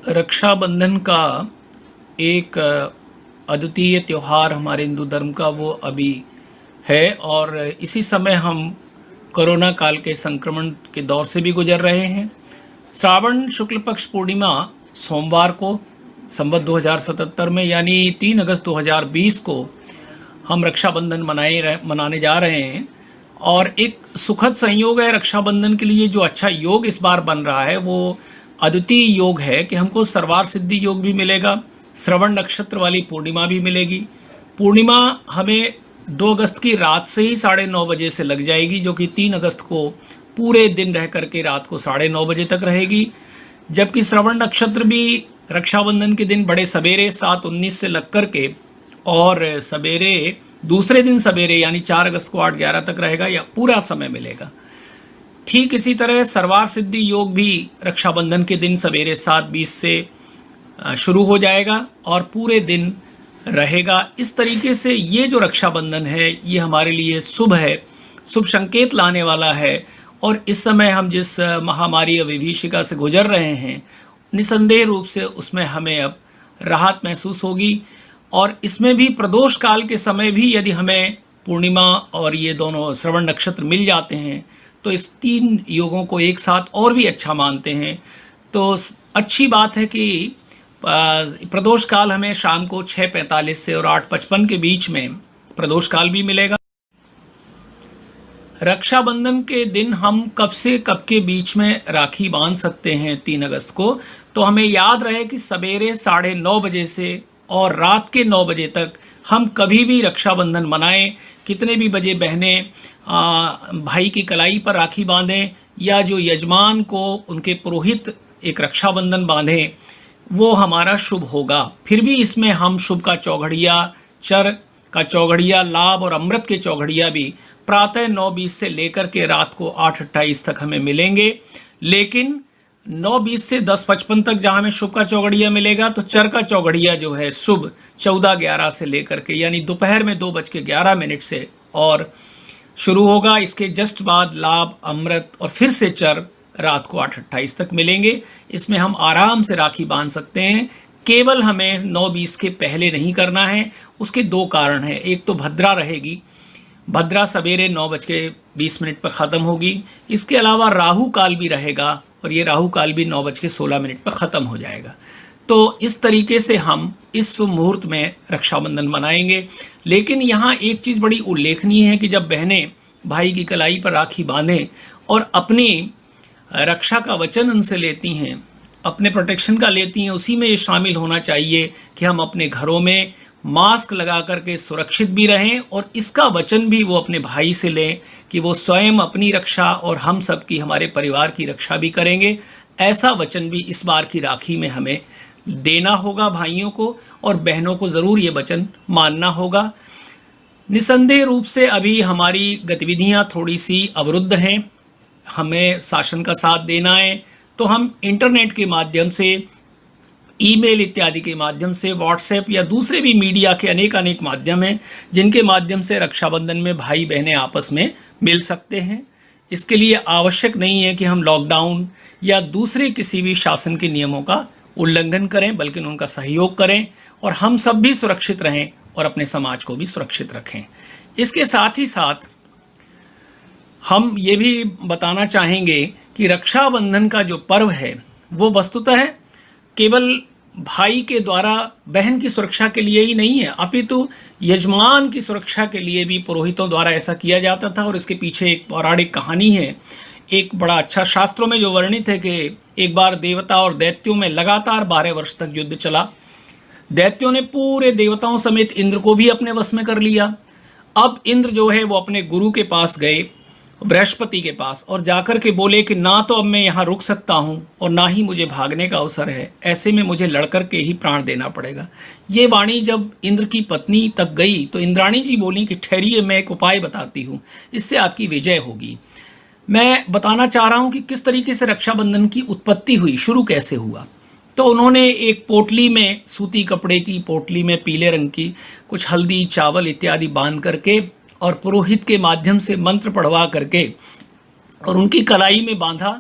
रक्षाबंधन का एक अद्वितीय त्यौहार हमारे हिंदू धर्म का वो अभी है और इसी समय हम कोरोना काल के संक्रमण के दौर से भी गुजर रहे हैं। श्रावण शुक्ल पक्ष पूर्णिमा सोमवार को संवत 2077 में यानी 3 अगस्त 2020 को हम रक्षाबंधन मनाने जा रहे हैं और एक सुखद संयोग है रक्षाबंधन के लिए। जो अच्छा योग इस बार बन रहा है वो अद्वितीय योग है कि हमको सर्वार सिद्धि योग भी मिलेगा, श्रवण नक्षत्र वाली पूर्णिमा भी मिलेगी। पूर्णिमा हमें 2 अगस्त की रात से ही 9:30 बजे से लग जाएगी, जो कि 3 अगस्त को पूरे दिन रह करके रात को 9:30 बजे तक रहेगी। जबकि श्रवण नक्षत्र भी रक्षाबंधन के दिन बड़े सवेरे 7:19 से लग करके और सवेरे दूसरे दिन सवेरे यानी 4 अगस्त को 8:11 तक रहेगा या पूरा समय मिलेगा। ठीक इसी तरह सर्वार सिद्धि योग भी रक्षाबंधन के दिन सवेरे 7:20 से शुरू हो जाएगा और पूरे दिन रहेगा। इस तरीके से ये जो रक्षाबंधन है ये हमारे लिए शुभ है, शुभ संकेत लाने वाला है। और इस समय हम जिस महामारी विभीषिका से गुजर रहे हैं निसंदेह रूप से उसमें हमें अब राहत महसूस होगी। और इसमें भी प्रदोष काल के समय भी यदि हमें पूर्णिमा और ये दोनों श्रवण नक्षत्र मिल जाते हैं तो इस 3 योगों को एक साथ और भी अच्छा मानते हैं। तो अच्छी बात है कि प्रदोष काल हमें शाम को 6:45 से और 8:55 के बीच में प्रदोष काल भी मिलेगा। रक्षाबंधन के दिन हम कब से कब के बीच में राखी बांध सकते हैं 3 अगस्त को, तो हमें याद रहे कि सवेरे 9:30 बजे से और रात के 9 बजे तक हम कभी भी रक्षाबंधन मनाएं। कितने भी बजे बहनें भाई की कलाई पर राखी बांधें या जो यजमान को उनके पुरोहित एक रक्षाबंधन बांधें वो हमारा शुभ होगा। फिर भी इसमें हम शुभ का चौघड़िया, चर का चौघड़िया, लाभ और अमृत के चौघड़िया भी प्रातः 9:20 से लेकर के रात को 8:28 तक हमें मिलेंगे। लेकिन 9:20 से 10:55 तक जहाँ हमें शुभ का चौघड़िया मिलेगा तो चर का चौघड़िया जो है शुभ 14:11 से लेकर के यानी दोपहर में 2:11 से और शुरू होगा। इसके जस्ट बाद लाभ, अमृत और फिर से चर रात को 8:28 तक मिलेंगे। इसमें हम आराम से राखी बांध सकते हैं। केवल हमें 9:20 के पहले नहीं करना है। उसके 2 कारण हैं। एक तो भद्रा रहेगी, भद्रा सवेरे 9:20 पर ख़त्म होगी। इसके अलावा राहु काल भी रहेगा और ये राहु काल भी 9:16 पर ख़त्म हो जाएगा। तो इस तरीके से हम इस शुभ मुहूर्त में रक्षाबंधन मनाएंगे। लेकिन यहाँ एक चीज़ बड़ी उल्लेखनीय है कि जब बहनें भाई की कलाई पर राखी बांधें और अपनी रक्षा का वचन उनसे लेती हैं, अपने प्रोटेक्शन का लेती हैं, उसी में ये शामिल होना चाहिए कि हम अपने घरों में मास्क लगा करके सुरक्षित भी रहें और इसका वचन भी वो अपने भाई से लें कि वो स्वयं अपनी रक्षा और हम सब की, हमारे परिवार की रक्षा भी करेंगे। ऐसा वचन भी इस बार की राखी में हमें देना होगा भाइयों को, और बहनों को ज़रूर ये वचन मानना होगा। निसंदेह रूप से अभी हमारी गतिविधियां थोड़ी सी अवरुद्ध हैं, हमें शासन का साथ देना है। तो हम इंटरनेट के माध्यम से, ईमेल इत्यादि के माध्यम से, व्हाट्सएप या दूसरे भी मीडिया के अनेक माध्यम हैं जिनके माध्यम से रक्षाबंधन में भाई बहनें आपस में मिल सकते हैं। इसके लिए आवश्यक नहीं है कि हम लॉकडाउन या दूसरे किसी भी शासन के नियमों का उल्लंघन करें, बल्कि उनका सहयोग करें और हम सब भी सुरक्षित रहें और अपने समाज को भी सुरक्षित रखें। इसके साथ ही साथ हम ये भी बताना चाहेंगे कि रक्षाबंधन का जो पर्व है वो वस्तुतः केवल भाई के द्वारा बहन की सुरक्षा के लिए ही नहीं है, अपितु यजमान की सुरक्षा के लिए भी पुरोहितों द्वारा ऐसा किया जाता था। और इसके पीछे एक पौराणिक कहानी है, एक बड़ा अच्छा शास्त्रों में जो वर्णित है कि एक बार देवता और दैत्यों में लगातार 12 वर्ष तक युद्ध चला। दैत्यों ने पूरे देवताओं समेत इंद्र को भी अपने वश में कर लिया। अब इंद्र जो है वो अपने गुरु के पास गए, बृहस्पति के पास, और जाकर के बोले कि ना तो अब मैं यहाँ रुक सकता हूँ और ना ही मुझे भागने का अवसर है, ऐसे में मुझे लड़कर के ही प्राण देना पड़ेगा। ये वाणी जब इंद्र की पत्नी तक गई तो इंद्राणी जी बोली कि ठहरिए, मैं एक उपाय बताती हूँ, इससे आपकी विजय होगी। मैं बताना चाह रहा हूँ कि किस तरीके से रक्षाबंधन की उत्पत्ति हुई, शुरू कैसे हुआ। तो उन्होंने एक पोटली में, सूती कपड़े की पोटली में पीले रंग की, कुछ हल्दी, चावल इत्यादि बांध करके और पुरोहित के माध्यम से मंत्र पढ़वा करके और उनकी कलाई में बांधा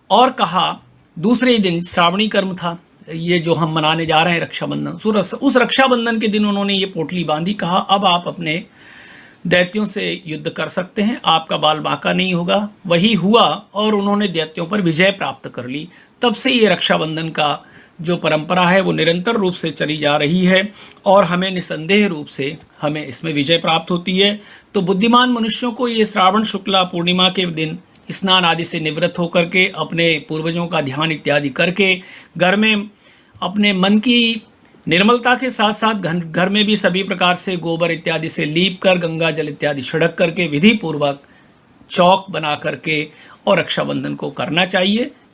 और कहा, दूसरे दिन श्रावणी कर्म था, ये जो हम मनाने जा रहे हैं रक्षाबंधन, उस रक्षाबंधन के दिन उन्होंने ये पोटली बांधी, कहा अब आप अपने दैत्यों से युद्ध कर सकते हैं, आपका बाल बांका नहीं होगा। वही हुआ और उन्होंने दैत्यों पर विजय प्राप्त कर ली। तब से ये रक्षाबंधन का जो परंपरा है वो निरंतर रूप से चली जा रही है और हमें निसंदेह रूप से हमें इसमें विजय प्राप्त होती है। तो बुद्धिमान मनुष्यों को ये श्रावण शुक्ला पूर्णिमा के दिन स्नान आदि से निवृत्त होकर के अपने पूर्वजों का ध्यान इत्यादि करके घर में अपने मन की निर्मलता के साथ साथ घर में भी सभी प्रकार से गोबर इत्यादि से लीप कर गंगा जल इत्यादि छिड़क करके विधि पूर्वक चौक बना करके और रक्षाबंधन को करना चाहिए।